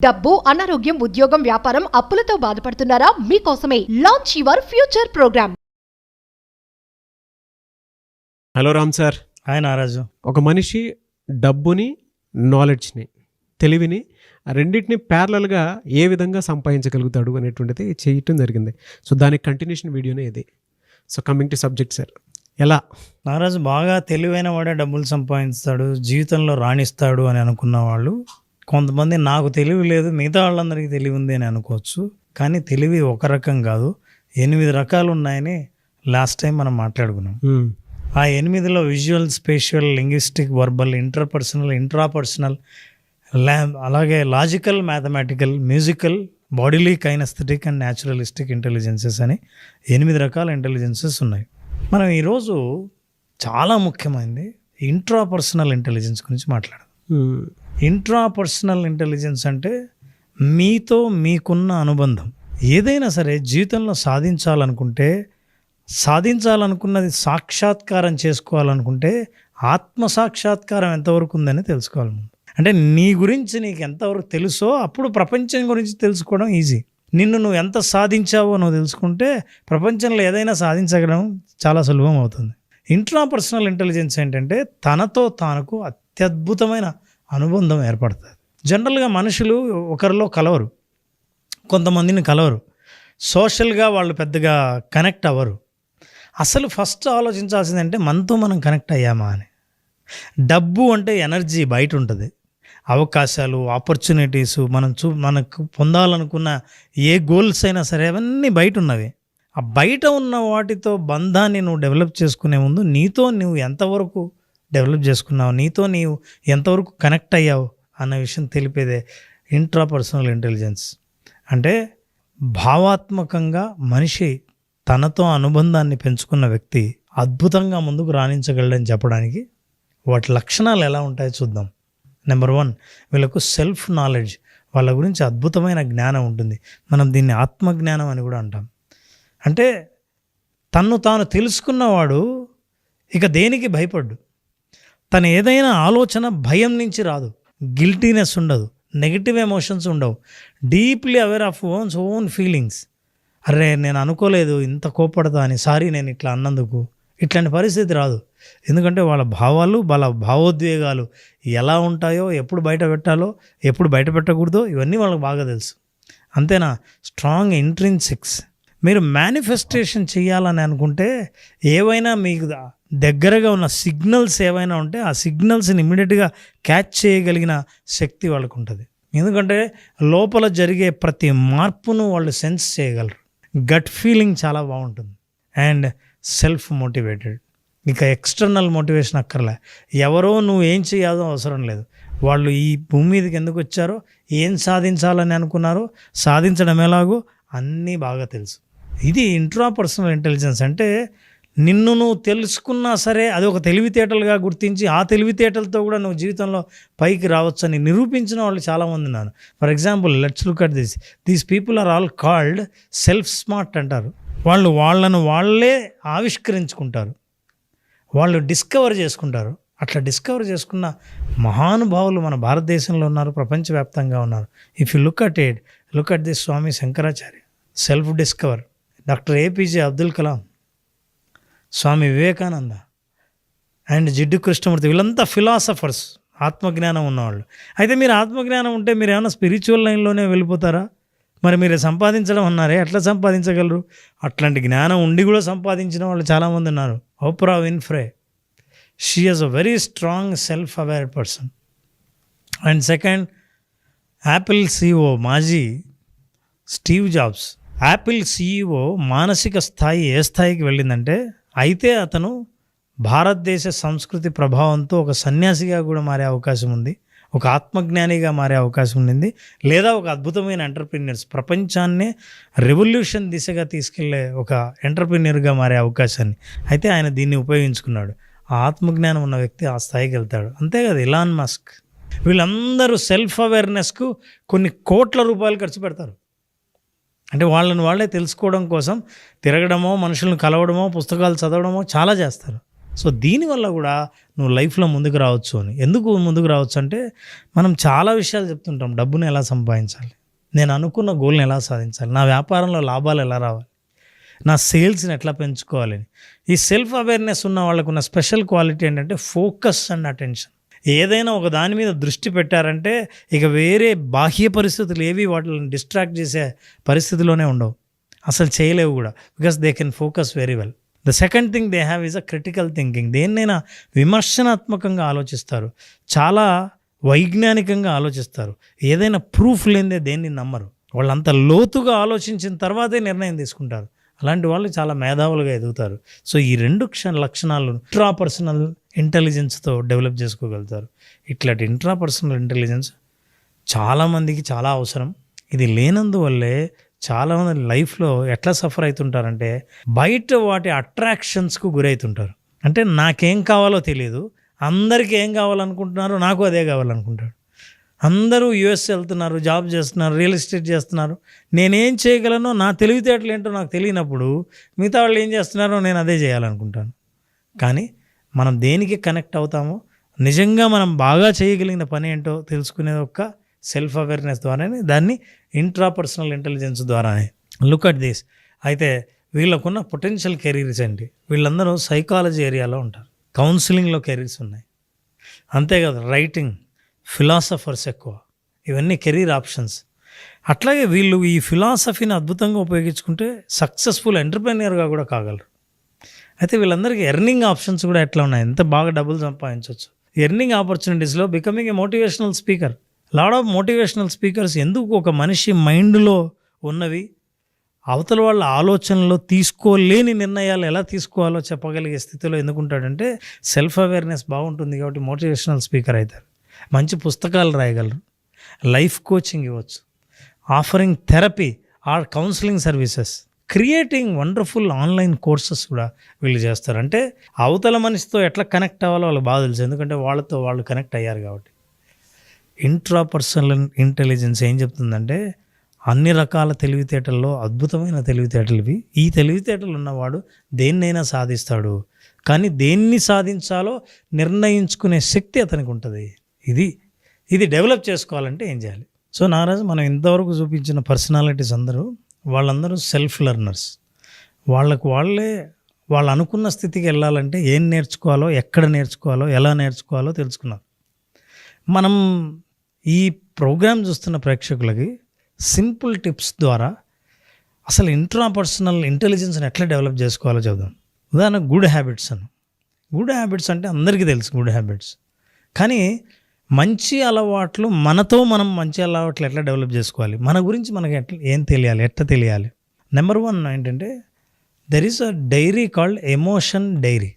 డబ్బు, అనారోగ్యం, ఉద్యోగం, వ్యాపారం, అప్పులతో బాధపడుతున్నారా? మీకోసమే launch your future programme. Hello Ram sir. Hi నారాజు. ఒక మనిషి డబ్బుని, నాలెడ్జ్ని, తెలివిని రెండింటిని ప్యారలల్గా ఏ విధంగా సంపాదించగలుగుతాడు అనేటువంటిది చేయటం జరిగింది. సో దానికి కంటిన్యూషన్ వీడియోనే ఇది. So coming to subject sir, ఎలా నారాజు బాగా తెలివైన వాడే డబ్బులు సంపాదిస్తాడు, జీవితంలో రాణిస్తాడు అని అనుకున్న వాళ్ళు కొంతమంది, నాకు తెలివి లేదు మిగతా వాళ్ళందరికీ తెలివి ఉంది అని అనుకోవచ్చు. కానీ తెలివి ఒక రకం కాదు, 8 రకాలు ఉన్నాయని లాస్ట్ టైం మనం మాట్లాడుకున్నాం. ఆ 8లో visual, spatial, linguistic, verbal, interpersonal, intrapersonal, అలాగే logical, mathematical, musical, bodily, kinesthetic and naturalistic intelligences అని 8 రకాల ఇంటెలిజెన్సెస్ ఉన్నాయి. మనం ఈరోజు చాలా ముఖ్యమైనది ఇంట్రాపర్సనల్ ఇంటెలిజెన్స్ గురించి మాట్లాడదాం. ఇంట్రాపర్సనల్ ఇంటెలిజెన్స్ అంటే మీతో మీకున్న అనుబంధం. ఏదైనా సరే జీవితంలో సాధించాలనుకున్నది సాక్షాత్కారం చేసుకోవాలనుకుంటే ఆత్మసాక్షాత్కారం ఎంతవరకు ఉందని తెలుసుకోవాలి. అంటే నీ గురించి నీకు ఎంతవరకు తెలుసో అప్పుడు ప్రపంచం గురించి తెలుసుకోవడం ఈజీ. నిన్ను నువ్వు ఎంత సాధించావో నువ్వు తెలుసుకుంటే ప్రపంచంలో ఏదైనా సాధించగలం చాలా సులభం అవుతుంది. ఇంట్రాపర్సనల్ ఇంటెలిజెన్స్ ఏంటంటే తనతో తానుకు అత్యద్భుతమైన అనుబంధం ఏర్పడుతుంది. జనరల్గా మనుషులు ఒకరిలో కలవరు, కొంతమందిని కలవరు, సోషల్గా వాళ్ళు పెద్దగా కనెక్ట్ అవ్వరు. అసలు ఫస్ట్ ఆలోచించాల్సిందంటే మనతో మనం కనెక్ట్ అయ్యామా అని. డబ్బు అంటే ఎనర్జీ బయట ఉంటుంది, అవకాశాలు, ఆపర్చునిటీస్, మనకు పొందాలనుకున్న ఏ గోల్స్ అయినా సరే అవన్నీ బయట ఉన్నవి. ఆ బయట ఉన్న వాటితో బంధాన్ని నువ్వు డెవలప్ చేసుకునే ముందు నీతో నువ్వు ఎంతవరకు డెవలప్ చేసుకున్నావు, నీతో నీవు ఎంతవరకు కనెక్ట్ అయ్యావు అన్న విషయం తెలిపేదే ఇంట్రాపర్సనల్ ఇంటెలిజెన్స్. అంటే భావాత్మకంగా మనిషి తనతో అనుబంధాన్ని పెంచుకున్న వ్యక్తి అద్భుతంగా ముందుకు రాణించగలడని చెప్పడానికి వాటి లక్షణాలు ఎలా ఉంటాయో చూద్దాం. నెంబర్ 1, వీళ్ళకు సెల్ఫ్ నాలెడ్జ్, వాళ్ళ గురించి అద్భుతమైన జ్ఞానం ఉంటుంది. మనం దీన్ని ఆత్మజ్ఞానం అని కూడా అంటాం. అంటే తన్ను తాను తెలుసుకున్నవాడు ఇక దేనికి భయపడ్డు. తను ఏదైనా ఆలోచన భయం నుంచి రాదు, గిల్టీనెస్ ఉండదు, నెగిటివ్ ఎమోషన్స్ ఉండవు, deeply aware of own feelings. అరే నేను అనుకోలేదు ఇంత కోపడతా అని, సారీ నేను ఇట్లా అన్నందుకు, ఇట్లాంటి పరిస్థితి రాదు. ఎందుకంటే వాళ్ళ భావాలు, వాళ్ళ భావోద్వేగాలు ఎలా ఉంటాయో, ఎప్పుడు బయట పెట్టాలో, ఎప్పుడు బయట పెట్టకూడదో ఇవన్నీ వాళ్ళకి బాగా తెలుసు. అంతేనా, స్ట్రాంగ్ ఇంట్రిన్సిక్స్. మీరు మేనిఫెస్టేషన్ చేయాలని అనుకుంటే ఏవైనా మీకు దగ్గరగా ఉన్న సిగ్నల్స్ ఏవైనా ఉంటే ఆ సిగ్నల్స్ని ఇమ్మీడియట్గా క్యాచ్ చేయగలిగిన శక్తి వాళ్ళకు ఉంటుంది. ఎందుకంటే లోపల జరిగే ప్రతి మార్పును వాళ్ళు సెన్స్ చేయగలరు. గట్ ఫీలింగ్ చాలా బాగుంటుంది. And self motivated. ఇక ఎక్స్టర్నల్ మోటివేషన్ అక్కర్లే, ఎవరో నువ్వు ఏం చేయాలో అవసరం లేదు. వాళ్ళు ఈ భూమి మీదకి ఎందుకు వచ్చారో, ఏం సాధించాలని అనుకున్నారో, సాధించడం ఎలాగో అన్నీ బాగా తెలుసు. ఇది ఇంట్రాపర్సనల్ ఇంటెలిజెన్స్. అంటే నిన్ను నువ్వు తెలుసుకున్నా సరే అది ఒక తెలివితేటలుగా గుర్తించి ఆ తెలివితేటలతో కూడా నువ్వు జీవితంలో పైకి రావచ్చని నిరూపించిన వాళ్ళు చాలామంది ఉన్నారు. For example let's look at these people are all called self smart అంటారు. వాళ్ళు వాళ్ళను వాళ్ళే ఆవిష్కరించుకుంటారు, వాళ్ళు డిస్కవర్ చేసుకుంటారు. అట్లా డిస్కవర్ చేసుకున్న మహానుభావులు మన భారతదేశంలో ఉన్నారు, ప్రపంచవ్యాప్తంగా ఉన్నారు. If you look at this Swami Shankaracharya, self discover. Doctor APJ Abdul Kalam, Swami Vivekananda and Jiddu Krishnamurti, వీళ్ళంతా ఫిలాసఫర్స్, ఆత్మజ్ఞానం ఉన్నవాళ్ళు. అయితే మీరు ఆత్మజ్ఞానం ఉంటే మీరు ఏమైనా స్పిరిచువల్ లైన్లోనే వెళ్ళిపోతారా? మరి మీరు సంపాదించడం అన్నారే, ఎట్లా సంపాదించగలరు? అట్లాంటి జ్ఞానం ఉండి కూడా సంపాదించిన వాళ్ళు చాలామంది ఉన్నారు. Opera Winfrey, she is a very strong self aware person. And second, Apple CEO మాజీ స్టీవ్ జాబ్స్. యాపిల్ CEO మానసిక స్థాయి ఏ స్థాయికి వెళ్ళిందంటే, అయితే అతను భారతదేశ సంస్కృతి ప్రభావంతో ఒక సన్యాసిగా కూడా మారే అవకాశం ఉంది, ఒక ఆత్మజ్ఞానిగా మారే అవకాశం ఉండింది, లేదా ఒక అద్భుతమైన ఎంటర్ప్రెన్యూర్స్, ప్రపంచాన్నే రెవల్యూషన్ దిశగా తీసుకెళ్లే ఒక ఎంటర్ప్రెన్యూర్గా మారే అవకాశాన్ని. అయితే ఆయన దీన్ని ఉపయోగించుకున్నాడు. ఆ ఆత్మజ్ఞానం ఉన్న వ్యక్తి ఆ స్థాయికి వెళ్తాడు. అంతే కదా ఇలాన్ మస్క్. వీళ్ళందరూ సెల్ఫ్ అవేర్నెస్కు కొన్ని కోట్ల రూపాయలు ఖర్చు పెడతారు. అంటే వాళ్ళని వాళ్ళే తెలుసుకోవడం కోసం తిరగడమో, మనుషులను కలవడమో, పుస్తకాలు చదవడమో చాలా చేస్తారు. సో దీనివల్ల కూడా నువ్వు లైఫ్లో ముందుకు రావచ్చు అని. ఎందుకు ముందుకు రావచ్చు అంటే మనం చాలా విషయాలు చెప్తుంటాం. డబ్బుని ఎలా సంపాదించాలి, నేను అనుకున్న గోల్ని ఎలా సాధించాలి, నా వ్యాపారంలో లాభాలు ఎలా రావాలి, నా సేల్స్ని ఎట్లా పెంచుకోవాలని. ఈ సెల్ఫ్ అవేర్నెస్ ఉన్న వాళ్ళకు ఉన్న స్పెషల్ క్వాలిటీ ఏంటంటే ఫోకస్ అండ్ అటెన్షన్. ఏదైనా ఒక దాని మీద దృష్టి పెట్టారంటే ఇక వేరే బాహ్య పరిస్థితులు ఏవి వాటిని డిస్ట్రాక్ట్ చేసే పరిస్థితిలోనే ఉండవు, అసలు చేయలేవు కూడా. Because they can focus very well. The second thing they have is a critical thinking. దేన్నైనా విమర్శనాత్మకంగా ఆలోచిస్తారు, చాలా వైజ్ఞానికంగా ఆలోచిస్తారు. ఏదైనా ప్రూఫ్ లేనిదే దేన్ని నమ్మరు. వాళ్ళంత లోతుగా ఆలోచించిన తర్వాతే నిర్ణయం తీసుకుంటారు. అలాంటి వాళ్ళు చాలా మేధావులుగా ఎదుగుతారు. సో ఈ 2 లక్షణాలు ఇంట్రాపర్సనల్ ఇంటెలిజెన్స్తో డెవలప్ చేసుకోగలుగుతారు. ఇట్లాంటి ఇంట్రాపర్సనల్ ఇంటెలిజెన్స్ చాలామందికి చాలా అవసరం. ఇది లేనందువల్లే చాలామంది లైఫ్లో ఎట్లా సఫర్ అవుతుంటారంటే బయట వాటి అట్రాక్షన్స్కు గురవుతుంటారు. అంటే నాకేం కావాలో తెలియదు, అందరికీ ఏం కావాలనుకుంటున్నారో నాకు అదే కావాలనుకుంటాడు. అందరూ యూఎస్ వెళ్తున్నారు, జాబ్ చేస్తున్నారు, రియల్ ఎస్టేట్ చేస్తున్నారు. నేనేం చేయగలనో నా తెలివితేటలు ఏంటో నాకు తెలియనప్పుడు మిగతా వాళ్ళు ఏం చేస్తున్నారో నేను అదే చేయాలనుకుంటాను. కానీ మనం దేనికి కనెక్ట్ అవుతామో, నిజంగా మనం బాగా చేయగలిగిన పని ఏంటో తెలుసుకునేది ఒక్క సెల్ఫ్ అవేర్నెస్ ద్వారానే, దాన్ని ఇంట్రాపర్సనల్ ఇంటెలిజెన్స్ ద్వారానే. Look at this. అయితే వీళ్ళకున్న పొటెన్షియల్ కెరీర్స్ ఏంటి? వీళ్ళందరూ సైకాలజీ ఏరియాలో ఉంటారు, కౌన్సిలింగ్లో కెరీర్స్ ఉన్నాయి, అంతేకాదు రైటింగ్, ఫిలాసఫర్స్ ఎక్కువ. ఇవన్నీ కెరీర్ ఆప్షన్స్. అట్లాగే వీళ్ళు ఈ ఫిలాసఫీని అద్భుతంగా ఉపయోగించుకుంటే సక్సెస్ఫుల్ ఎంటర్ప్రెన్యూర్గా కూడా కాగలరు. అయితే వీళ్ళందరికీ ఎర్నింగ్ ఆప్షన్స్ కూడా ఎట్లా ఉన్నాయి, ఎంత బాగా డబ్బులు సంపాదించవచ్చు. ఎర్నింగ్ ఆపర్చునిటీస్లో becoming a motivational speaker. Lot of motivational speakers ఎందుకు ఒక మనిషి మైండ్లో ఉన్నవి అవతల వాళ్ళ ఆలోచనలో తీసుకోలేని నిర్ణయాలు ఎలా తీసుకోవాలో చెప్పగలిగే స్థితిలో ఎందుకుంటాడంటే సెల్ఫ్ అవేర్నెస్ బాగుంటుంది కాబట్టి మోటివేషనల్ స్పీకర్ అవుతారు. మంచి పుస్తకాలు రాయగలరు, లైఫ్ కోచింగ్ ఇవ్వచ్చు, offering therapy are counselling services, creating wonderful online courses కూడా వీళ్ళు చేస్తారు. అంటే అవతల మనిషితో ఎట్లా కనెక్ట్ అవ్వాలో వాళ్ళకి బాగా తెలుసు, ఎందుకంటే వాళ్ళతో వాళ్ళు కనెక్ట్ అయ్యారు కాబట్టి. ఇంట్రాపర్సనల్ ఇంటెలిజెన్స్ ఏం చెప్తుందంటే అన్ని రకాల తెలివితేటల్లో అద్భుతమైన తెలివితేటలు. ఈ తెలివితేటలు ఉన్నవాడు దేన్నైనా సాధిస్తాడు, కానీ దేన్ని సాధించాలో నిర్ణయించుకునే శక్తి అతనికి ఉంటుంది. ఇది డెవలప్ చేసుకోవాలంటే ఏం చేయాలి? సో నారాజు మనం ఇంతవరకు చూపించిన పర్సనాలిటీస్ వాళ్ళందరూ సెల్ఫ్ లెర్నర్స్. వాళ్ళు అనుకున్న స్థితికి వెళ్ళాలంటే ఏం నేర్చుకోవాలో, ఎక్కడ నేర్చుకోవాలో, ఎలా నేర్చుకోవాలో తెలుసుకున్నారు. మనం ఈ ప్రోగ్రాం చూస్తున్న ప్రేక్షకులకి సింపుల్ టిప్స్ ద్వారా అసలు ఇంట్రాపర్సనల్ ఇంటెలిజెన్స్ని ఎట్లా డెవలప్ చేసుకోవాలో చెప్దాం. ఉదాహరణ గుడ్ హ్యాబిట్స్ గుడ్ హ్యాబిట్స్ అంటే అందరికీ తెలుసు గుడ్ హ్యాబిట్స్, కానీ మంచి అలవాట్లు మనతో మనం మంచి అలవాట్లు ఎట్లా డెవలప్ చేసుకోవాలి, మన గురించి మనకి ఏం తెలియాలి, ఎట్లా తెలియాలి. నెంబర్ 1 ఏంటంటే there is a diary called emotion diary.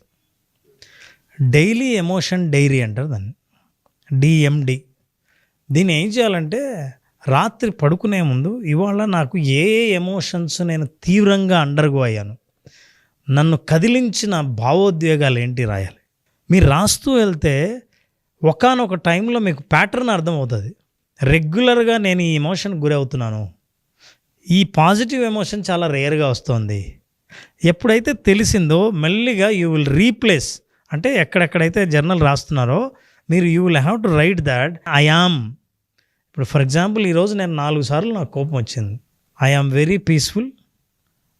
Daily emotion diary అంటారు దాన్ని, DMD. దీన్ని ఏం చేయాలంటే రాత్రి పడుకునే ముందు ఇవాళ నాకు ఏ ఎమోషన్స్ నేను తీవ్రంగా అండర్గో అయ్యాను, నన్ను కదిలించిన భావోద్వేగాలు ఏంటి రాయాలి. మీరు రాస్తూ వెళ్తే ఒకానొక టైంలో మీకు ప్యాటర్న్ అర్థమవుతుంది. రెగ్యులర్గా నేను ఈ ఎమోషన్కి గురవుతున్నాను, ఈ పాజిటివ్ ఎమోషన్ చాలా రేర్గా వస్తుంది. ఎప్పుడైతే తెలిసిందో మెల్లిగా యూ విల్ రీప్లేస్, అంటే ఎక్కడెక్కడైతే జర్నల్ రాస్తున్నారో మీరు you will have to right that I am. ఇప్పుడు ఫర్ ఎగ్జాంపుల్ ఈరోజు నేను 4 సార్లు నాకు కోపం వచ్చింది. I am very peaceful,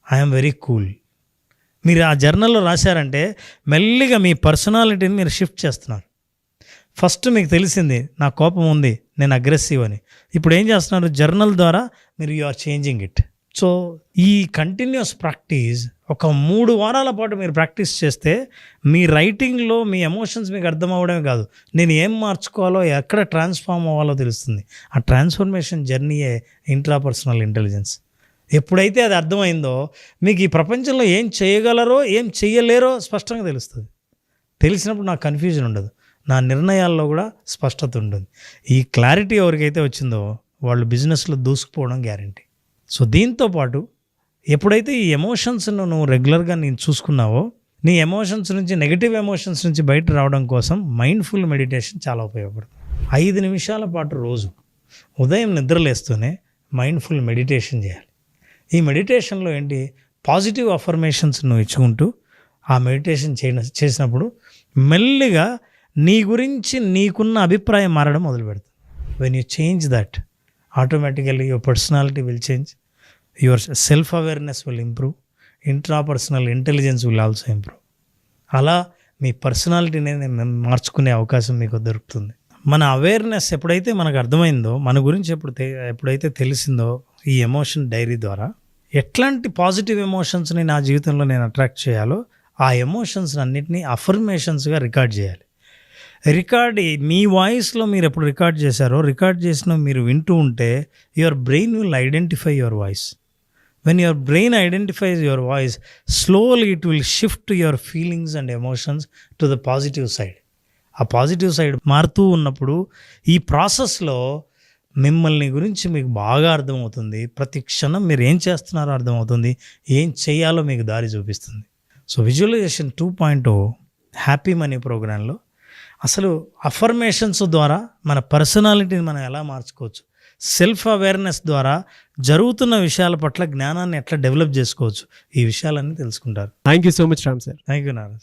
I am very cool. మీరు ఆ జర్నల్లో రాశారంటే మెల్లిగా మీ పర్సనాలిటీని మీరు షిఫ్ట్ చేస్తున్నారు. ఫస్ట్ మీకు తెలిసింది నా కోపం ఉంది, నేను అగ్రెసివ్ అని. ఇప్పుడు ఏం చేస్తున్నారు, జర్నల్ ద్వారా మీరు you are changing it. So ఈ కంటిన్యూస్ ప్రాక్టీస్ ఒక 3 వారాల పాటు మీరు ప్రాక్టీస్ చేస్తే మీ రైటింగ్లో మీ ఎమోషన్స్ మీకు అర్థం అవ్వడమే కాదు, నేను ఏం మార్చుకోవాలో, ఎక్కడ ట్రాన్స్ఫార్మ్ అవ్వాలో తెలుస్తుంది. ఆ ట్రాన్స్ఫర్మేషన్ జర్నీయే ఇంట్రాపర్సనల్ ఇంటెలిజెన్స్. ఎప్పుడైతే అది అర్థమైందో మీకు ఈ ప్రపంచంలో ఏం చేయగలరో ఏం చేయలేరో స్పష్టంగా తెలుస్తుంది. తెలిసినప్పుడు నాకు కన్ఫ్యూజన్ ఉండదు, నా నిర్ణయాల్లో కూడా స్పష్టత ఉంటుంది. ఈ క్లారిటీ ఎవరికైతే వచ్చిందో వాళ్ళు బిజినెస్లో దూసుకుపోవడం గ్యారంటీ. సో దీంతోపాటు ఎప్పుడైతే ఈ ఎమోషన్స్ను నువ్వు రెగ్యులర్గా నేను చూసుకున్నావో, నీ ఎమోషన్స్ నుంచి, నెగిటివ్ ఎమోషన్స్ నుంచి బయట రావడం కోసం మైండ్ఫుల్ మెడిటేషన్ చాలా ఉపయోగపడుతుంది. 5 నిమిషాల పాటు రోజు ఉదయం నిద్రలేస్తూనే మైండ్ఫుల్ మెడిటేషన్ చేయాలి. ఈ మెడిటేషన్లో ఏంటి, పాజిటివ్ అఫర్మేషన్స్ నువ్వు ఇచ్చుకుంటూ ఆ మెడిటేషన్ చేసినప్పుడు మెల్లిగా నీ గురించి నీకున్న అభిప్రాయం మారడం మొదలు పెడుతుంది. When you change that, automatically your personality will change, your self awareness will improve, intrapersonal intelligence will also improve. అలా మీ పర్సనాలిటీని మార్చుకునే అవకాశం మీకు దొరుకుతుంది. మన అవేర్నెస్ ఎప్పుడైతే మనకు అర్థమైందో, మన గురించి ఎప్పుడైతే తెలిసిందో ఈ ఎమోషన్ డైరీ ద్వారా, ఎట్లాంటి పాజిటివ్ ఎమోషన్స్ని నా జీవితంలో నేను అట్రాక్ట్ చేయాలో ఆ ఎమోషన్స్ అన్నిటినీ అఫర్మేషన్స్గా రికార్డ్ చేయాలి. మీ వాయిస్లో మీరు ఎప్పుడు రికార్డ్ చేశారో, రికార్డ్ చేసిన మీరు వింటూ ఉంటే your brain will identify your voice. When your brain identifies your voice, slowly it will shift your feelings and emotions to the positive side. ఆ పాజిటివ్ సైడ్ మారుతూ ఉన్నప్పుడు ఈ ప్రాసెస్లో మిమ్మల్ని గురించి మీకు బాగా అర్థమవుతుంది. ప్రతి క్షణం మీరు ఏం చేస్తున్నారో అర్థమవుతుంది, ఏం చేయాలో మీకు దారి చూపిస్తుంది. సో విజువలైజేషన్ 2.0 హ్యాపీ మనీ ప్రోగ్రాంలో అసలు అఫర్మేషన్స్ ద్వారా మన పర్సనాలిటీని మనం ఎలా మార్చుకోవచ్చు, సెల్ఫ్ అవేర్నెస్ ద్వారా జరుగుతున్న విషయాల పట్ల జ్ఞానాన్ని ఎట్లా డెవలప్ చేసుకోవచ్చు, ఈ విషయాలన్నీ తెలుసుకుంటారు. Thank you so much Ram sir. Thank you Narayana.